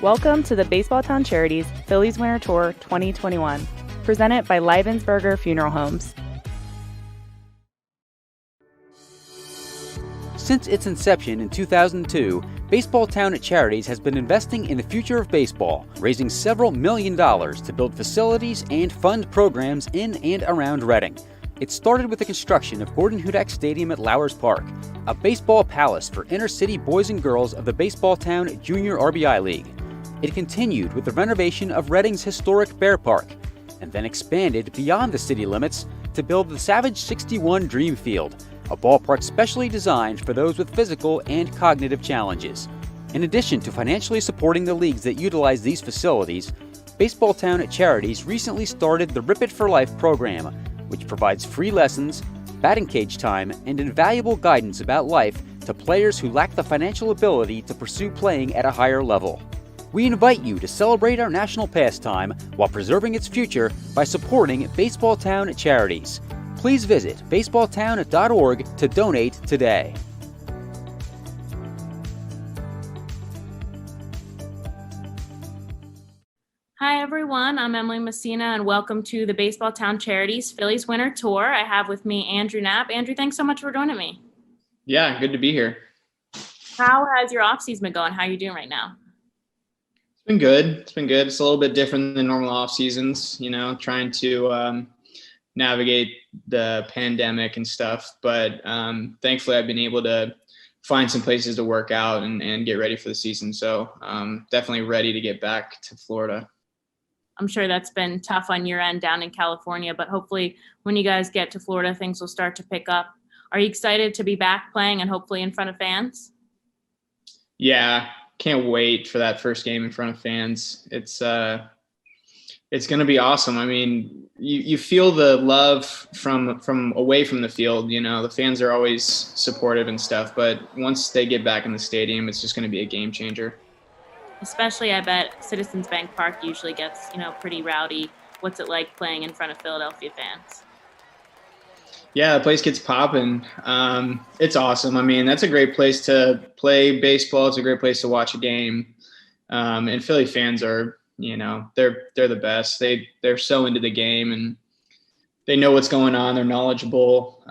Welcome to the Baseballtown Charities Phillies Winter Tour 2021, presented by Leibensberger Funeral Homes. Since its inception in 2002, Baseballtown at Charities has been investing in the future of baseball, raising several $1 million to build facilities and fund programs in and around Reading. It started with the construction of Gordon Hudak Stadium at Lowers Park, a baseball palace for inner-city boys and girls of the Baseballtown Junior RBI League. It continued with the renovation of Reading's historic Bear Park, and then expanded beyond the city limits to build the Savage 61 Dream Field, a ballpark specially designed for those with physical and cognitive challenges. In addition to financially supporting the leagues that utilize these facilities, Baseballtown at Charities recently started the Rip It for Life program, which provides free lessons, batting cage time, and invaluable guidance about life to players who lack the financial ability to pursue playing at a higher level. We invite you to celebrate our national pastime while preserving its future by supporting Baseballtown at Charities. Please visit baseballtown.org to donate today. Hi everyone, I'm Emily Messina and welcome to the Baseballtown Charities Phillies Winter Tour. I have with me Andrew Knapp. Andrew, thanks so much for joining me. Yeah, good to be here. How has your off-season been going? How are you doing right now? It's been good. It's a little bit different than normal off seasons, trying to navigate the pandemic and stuff. But thankfully I've been able to find some places to work out and get ready for the season. So definitely ready to get back to Florida. I'm sure that's been tough on your end down in California, but hopefully when you guys get to Florida, things will start to pick up. Are you excited to be back playing and hopefully in front of fans? Yeah, can't wait for that first game in front of fans. It's going to be awesome. I mean, you feel the love from away from the field. The fans are always supportive and stuff, but once they get back in the stadium, it's just going to be a game changer. Especially, I bet Citizens Bank Park usually gets, pretty rowdy. What's it like playing in front of Philadelphia fans? Yeah, the place gets popping. It's awesome. I mean, that's a great place to play baseball. It's a great place to watch a game. And Philly fans are, they're the best. They're so into the game and they know what's going on. They're knowledgeable.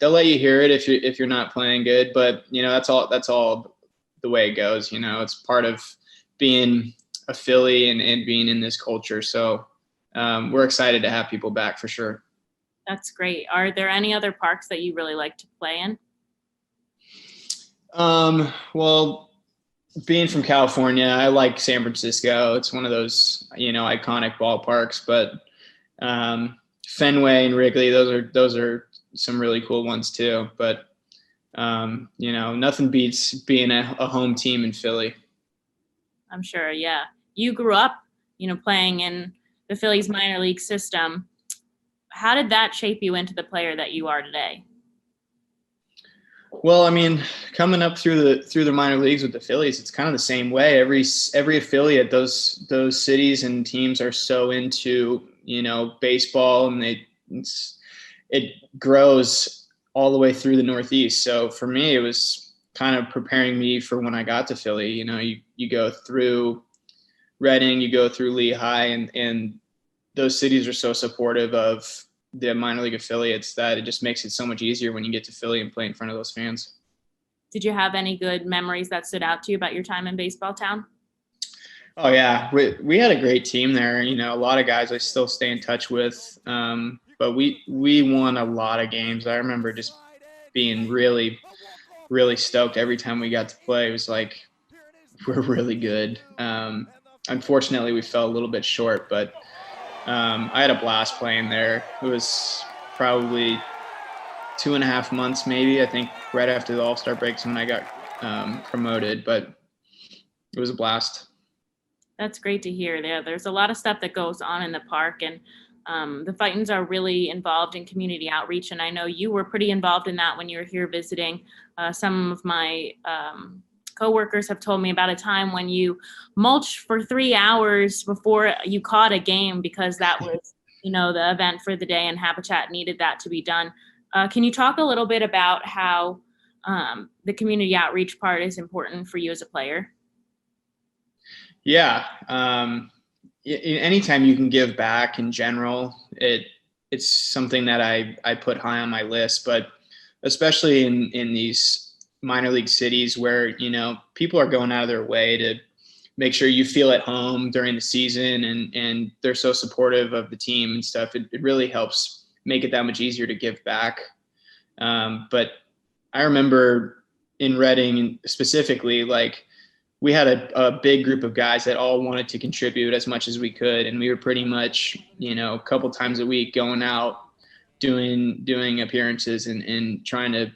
They'll let you hear it if you're not playing good, but that's all the way it goes. It's part of being a Philly and being in this culture. So we're excited to have people back for sure. That's great. Are there any other parks that you really like to play in? Well, being from California, I like San Francisco. It's one of those, iconic ballparks, but Fenway and Wrigley, those are some really cool ones too. But nothing beats being a home team in Philly. I'm sure, yeah. You grew up, playing in the Phillies minor league system. How did that shape you into the player that you are today? Well, I mean, coming up through the minor leagues with the Phillies, it's kind of the same way. Every affiliate, those cities and teams are so into baseball, and it grows all the way through the Northeast. So for me, it was kind of preparing me for when I got to Philly. You go through Reading, you go through Lehigh, and those cities are so supportive of the minor league affiliates that it just makes it so much easier when you get to Philly and play in front of those fans. Did you have any good memories that stood out to you about your time in Baseballtown? Oh yeah, we had a great team there. A lot of guys I still stay in touch with, but we won a lot of games. I remember just being really, really stoked every time we got to play. It was like, we're really good. Unfortunately, we fell a little bit short, but I had a blast playing there. It was probably 2.5 months, maybe, I think, right after the All-Star breaks when I got promoted, but it was a blast. That's great to hear. There's a lot of stuff that goes on in the park, and the Fightins are really involved in community outreach, and I know you were pretty involved in that when you were here visiting. Some of my coworkers have told me about a time when you mulched for 3 hours before you caught a game because that was, the event for the day and Habitat needed that to be done. Can you talk a little bit about how the community outreach part is important for you as a player? Yeah. Anytime you can give back in general, it's something that I put high on my list, but especially in these minor league cities where, people are going out of their way to make sure you feel at home during the season, and they're so supportive of the team and stuff. It really helps make it that much easier to give back. But I remember in Reading specifically, like, we had a big group of guys that all wanted to contribute as much as we could. And we were pretty much, a couple times a week going out, doing appearances and trying to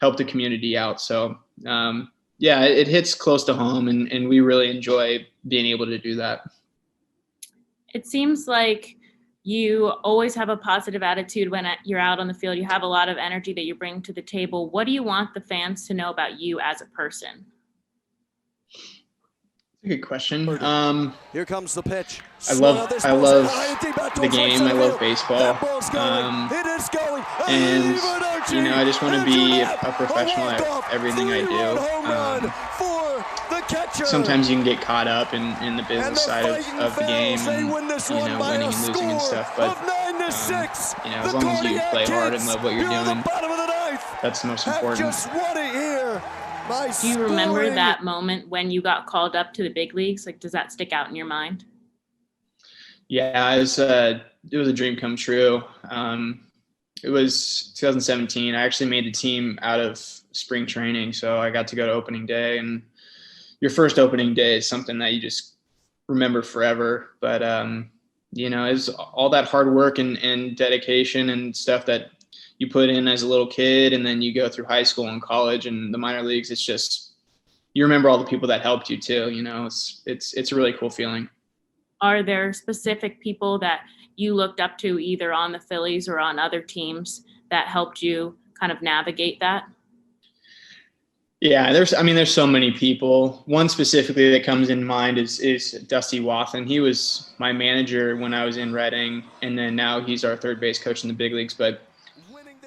help the community out. So, yeah, it hits close to home, and we really enjoy being able to do that. It seems like you always have a positive attitude when you're out on the field. You have a lot of energy that you bring to the table. What do you want the fans to know about you as a person? Good question. Here comes the pitch. I love the game. I love baseball. And I just want to be a professional at everything I do. Sometimes you can get caught up in the business side of the game, and winning and losing and stuff. But as long as you play hard and love what you're doing, that's the most important. Do you remember that moment when you got called up to the big leagues? Like, does that stick out in your mind? Yeah, it was a dream come true. It was 2017. I actually made the team out of spring training, so I got to go to opening day. And your first opening day is something that you just remember forever. But it's all that hard work and dedication and stuff that you put in as a little kid, and then you go through high school and college and the minor leagues. It's just, you remember all the people that helped you too. It's a really cool feeling. Are there specific people that you looked up to either on the Phillies or on other teams that helped you kind of navigate that? Yeah, there's so many people. One specifically that comes in mind is Dusty Wathan. He was my manager when I was in Reading, and then now he's our third base coach in the big leagues. But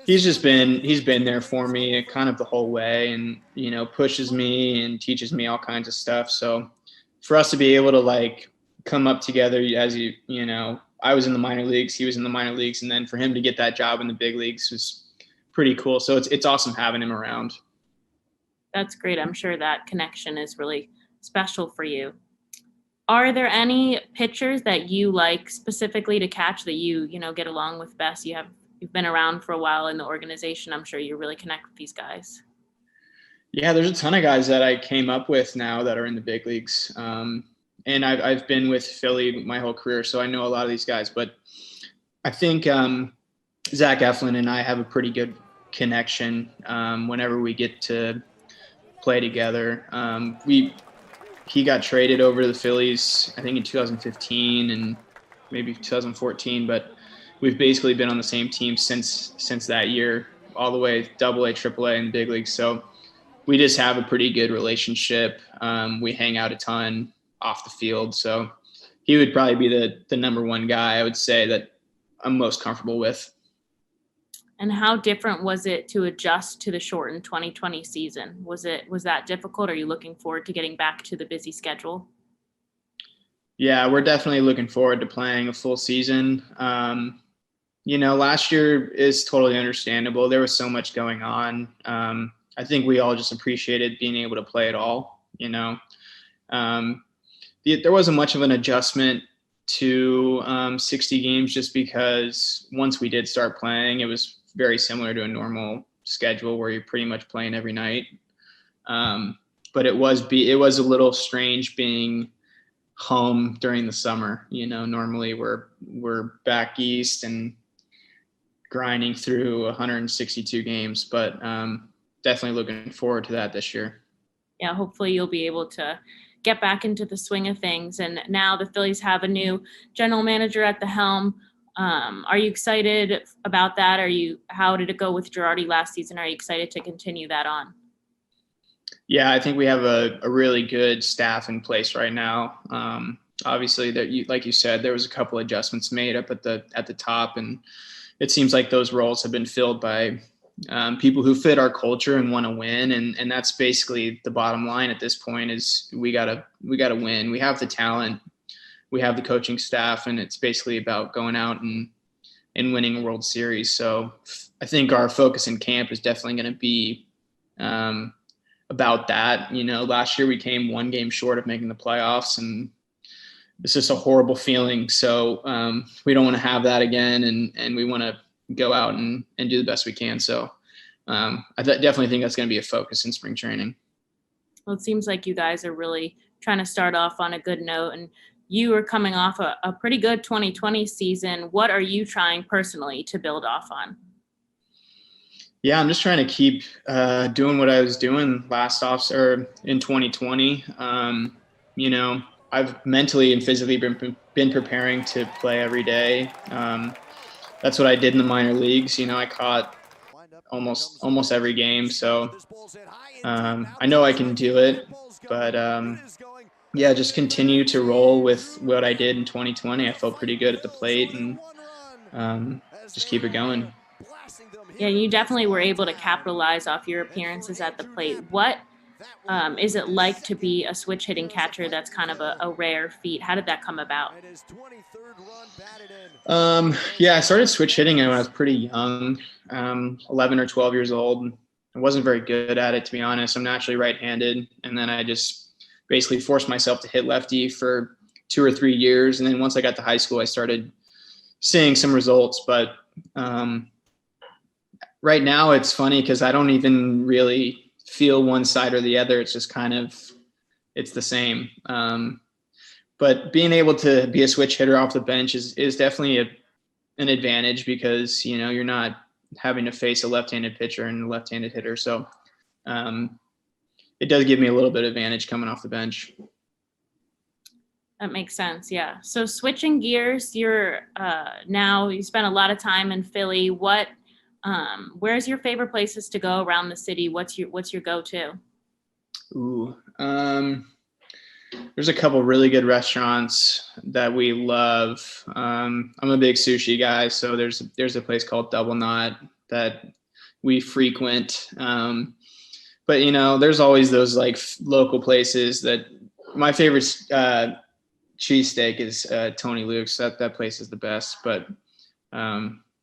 he's been there for me kind of the whole way, and pushes me and teaches me all kinds of stuff. So for us to be able to come up together, as I was in the minor leagues, he was in the minor leagues, and then for him to get that job in the big leagues was pretty cool. So it's awesome having him around. That's great. I'm sure that connection is really special for you. Are there any pitchers that you like specifically to catch that you get along with best? You've been around for a while in the organization. I'm sure you really connect with these guys. Yeah, there's a ton of guys that I came up with now that are in the big leagues. And I've been with Philly my whole career, so I know a lot of these guys. But I think Zach Eflin and I have a pretty good connection whenever we get to play together. He got traded over to the Phillies, I think in 2015 and maybe 2014, but we've basically been on the same team since that year, all the way AA, AAA, and big leagues. So we just have a pretty good relationship. We hang out a ton off the field. So he would probably be the number one guy I would say that I'm most comfortable with. And how different was it to adjust to the shortened 2020 season? Was that difficult? Are you looking forward to getting back to the busy schedule? Yeah, we're definitely looking forward to playing a full season. Last year is totally understandable. There was so much going on. I think we all just appreciated being able to play it all. There wasn't much of an adjustment to 60 games just because once we did start playing, it was very similar to a normal schedule where you're pretty much playing every night. But it was a little strange being home during the summer. Normally we're back east and grinding through 162 games, but definitely looking forward to that this year. Yeah, hopefully you'll be able to get back into the swing of things. And now the Phillies have a new general manager at the helm. Are you excited about that? How did it go with Girardi last season? Are you excited to continue that on? Yeah, I think we have a really good staff in place right now. Obviously, like you said, there was a couple adjustments made up at the top, and it seems like those roles have been filled by people who fit our culture and want to win. And that's basically the bottom line at this point is we gotta win. We have the talent, we have the coaching staff, and it's basically about going out and winning a World Series. So I think our focus in camp is definitely going to be about that. Last year we came one game short of making the playoffs, and it's just a horrible feeling. So we don't want to have that again, and we want to go out and do the best we can. So I definitely think that's going to be a focus in spring training. Well, it seems like you guys are really trying to start off on a good note, and you are coming off a pretty good 2020 season. What are you trying personally to build off on? Yeah, I'm just trying to keep doing what I was doing in 2020. I've mentally and physically been preparing to play every day. That's what I did in the minor leagues. I caught almost every game. So I know I can do it, but just continue to roll with what I did in 2020. I felt pretty good at the plate, and just keep it going. Yeah, you definitely were able to capitalize off your appearances at the plate. What is it like to be a switch hitting catcher? That's kind of a rare feat. How did that come about? I started switch hitting when I was pretty young, 11 or 12 years old. I wasn't very good at it, to be honest. I'm naturally right-handed, and then I just basically forced myself to hit lefty for 2 or 3 years. And then once I got to high school, I started seeing some results. But right now it's funny because I don't even really feel one side or the other. It's just it's the same. But being able to be a switch hitter off the bench is definitely an advantage because, you're not having to face a left-handed pitcher and a left-handed hitter. So it does give me a little bit of advantage coming off the bench. That makes sense. Yeah. So switching gears, you're you spent a lot of time in Philly. Where's your favorite places to go around the city? What's your go-to? Ooh, there's a couple really good restaurants that we love. I'm a big sushi guy, so there's a place called Double Knot that we frequent. But there's always those like local places that my favorite cheesesteak is Tony Luke's. That place is the best, but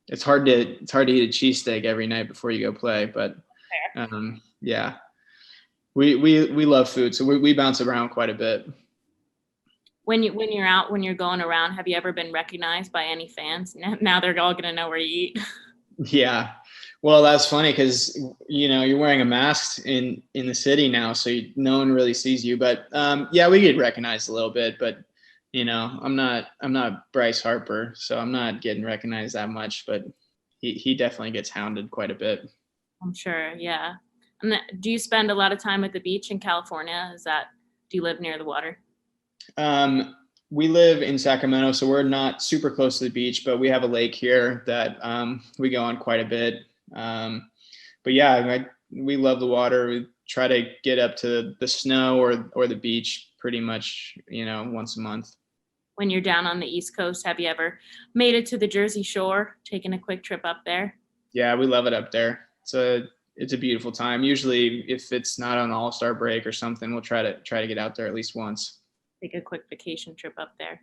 it's hard to eat a cheesesteak every night before you go play. But we love food, so we bounce around quite a bit. When you're going around, have you ever been recognized by any fans? Now they're all gonna know where you eat. Yeah. Well, that's funny because, you're wearing a mask in the city now, so no one really sees you. But, we get recognized a little bit. But, I'm not Bryce Harper, so I'm not getting recognized that much. But he definitely gets hounded quite a bit. I'm sure, yeah. And do you spend a lot of time at the beach in California? Do you live near the water? We live in Sacramento, so we're not super close to the beach, but we have a lake here that we go on quite a bit. But yeah, we love the water. We try to get up to the snow or the beach pretty much, once a month. When you're down on the East Coast, have you ever made it to the Jersey Shore, taken a quick trip up there? Yeah, we love it up there. It's a beautiful time. Usually if it's not on All-Star break or something, we'll try to get out there at least once. Take a quick vacation trip up there.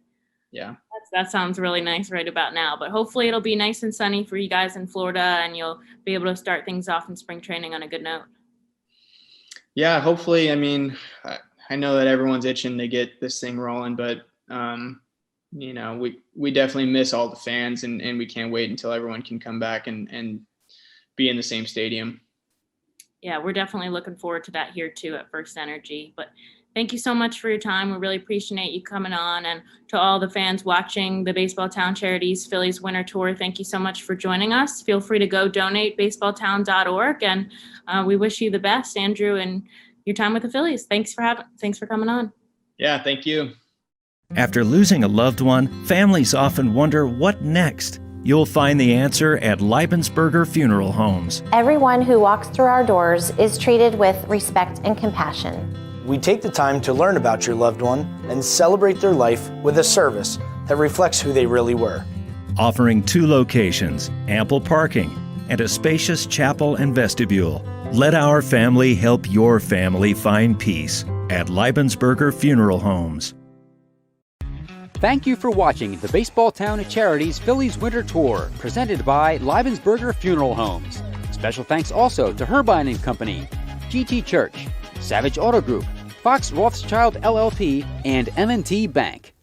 Yeah. That sounds really nice right about now, but hopefully it'll be nice and sunny for you guys in Florida and you'll be able to start things off in spring training on a good note. Yeah, hopefully. I mean, I know that everyone's itching to get this thing rolling, but we definitely miss all the fans and we can't wait until everyone can come back and be in the same stadium. Yeah, we're definitely looking forward to that here too at First Energy. But thank you so much for your time. We really appreciate you coming on. And to all the fans watching the Baseballtown Charities Phillies Winter Tour, thank you so much for joining us. Feel free to go donate baseballtown.org. And we wish you the best, Andrew, and your time with the Phillies. Thanks for coming on. Yeah, thank you. After losing a loved one, families often wonder what next. You'll find the answer at Leibensberger Funeral Homes. Everyone who walks through our doors is treated with respect and compassion. We take the time to learn about your loved one and celebrate their life with a service that reflects who they really were. Offering 2 locations, ample parking, and a spacious chapel and vestibule. Let our family help your family find peace at Leibensberger Funeral Homes. Thank you for watching the Baseballtown at Charities Phillies Winter Tour, presented by Leibensberger Funeral Homes. Special thanks also to Herbine & Company, GT Church, Savage Auto Group, Fox Rothschild LLP, and M&T Bank.